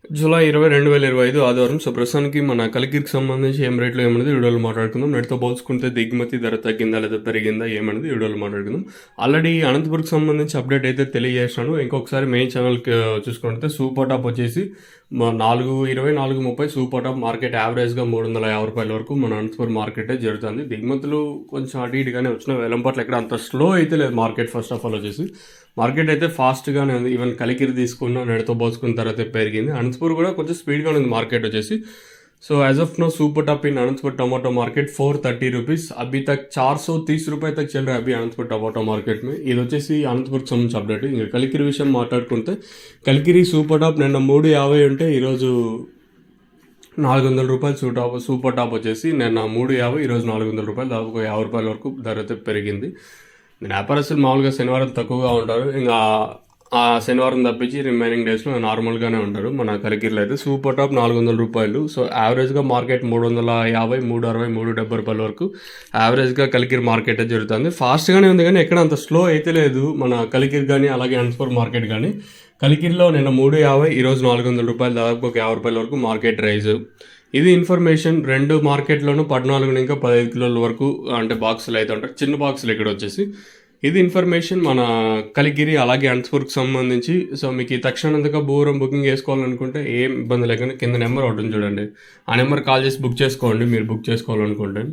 July 20, 2025 ఆదివారం. So ప్రస్తుతానికి మన కలికిరికి సంబంధించి ఏం రేట్లో ఏమన్నది వీడియోలో మాట్లాడుకుందాం. నేటితో పోల్చుకుంటే దిగుమతి ధర తగ్గిందా లేదా పెరిగిందా ఏమన్నది వీడియోలో మాట్లాడుకుందాం. ఆల్రెడీ అనంతపురంకి సంబంధించి అప్డేట్ అయితే తెలియజేసినాను. ఇంకొకసారి మెయిన్ ఛానల్కి చూసుకుంటే సూపర్ టాప్ వచ్చేసి 4.20, 4.30 సూపర్ టాప్ మార్కెట్ యావరేజ్గా 350 రూపాయల వరకు మన అనంతపురం మార్కెటే జరుగుతుంది. దిగుమతులు కొంచెం అటు ఇటుగానే వచ్చిన వేలంపాట్లు ఎక్కడ అంత స్లో అయితే లేదు మార్కెట్. ఫస్ట్ ఆఫ్ ఆల్ వచ్చేసి మార్కెట్ అయితే ఫాస్ట్గానే ఉంది. ఈవెన్ కలికిరి తీసుకున్న నెడతో పోల్చుకున్న తర్వాత పెరిగింది. అనంతపూర్ కూడా కొంచెం స్పీడ్గానే ఉంది మార్కెట్ వచ్చేసి. So as of now super top in Anantapur tomato market 430 rupees. अभी तक 430 रुपये तक चल रहा है अभी अनंतपुर टमाटो मार्केट में. ఇది వచ్చేసి అనంతపురికి సంబంధించి అప్డేట్. ఇంకా కలికిరి విషయం మాట్లాడుకుంటే కలికిరి సూపర్ టాప్ నిన్న 350 ఉంటే ఈరోజు 400 రూపాయలు సూపర్ టాప్ వచ్చేసి నిన్న 350, ఈరోజు 400 రూపాయలు, దాదాపు 50 రూపాయల వరకు ధర అయితే పెరిగింది. వ్యాపారస్తులు మామూలుగా శనివారం తక్కువగా ఉంటారు. ఇంకా ఆ శనివారం తప్పించి రిమైనింగ్ డేస్లో నార్మల్గానే ఉంటారు. మన కలికిరిలో అయితే సూపర్ టాప్ 400 రూపాయలు. సో యావరేజ్గా మార్కెట్ 350, 360, 370 రూపాయల వరకు యావరేజ్గా కలికిరి మార్కెట్ అయితే జరుగుతుంది. ఫాస్ట్గానే ఉంది కానీ ఎక్కడ అంత స్లో అయితే లేదు మన కలికిరి కానీ అలాగే అనంతపురం మార్కెట్ కానీ. కలికిరిలో నిన్న 350, ఈరోజు 400 రూపాయలు, దాదాపు 50 రూపాయల వరకు మార్కెట్ రైజ్. ఇది ఇన్ఫర్మేషన్. రెండు మార్కెట్లోనూ 14 ఇంకా 15 కిలోల వరకు అంటే బాక్సులు అయితే ఉంటాయి, చిన్న బాక్సులు ఇక్కడ వచ్చేసి. ఇది ఇన్ఫర్మేషన్ మన కలికిరి అలాగే అనంతపూర్కి సంబంధించి. సో మీకు ఈ తక్షణంతగా బుకింగ్ చేసుకోవాలనుకుంటే ఏం ఇబ్బంది లేకుండా కింద నెంబర్ ఉంటుంది చూడండి, ఆ నెంబర్ కాల్ చేసి బుక్ చేసుకోండి మీరు బుక్ చేసుకోవాలనుకుంటే.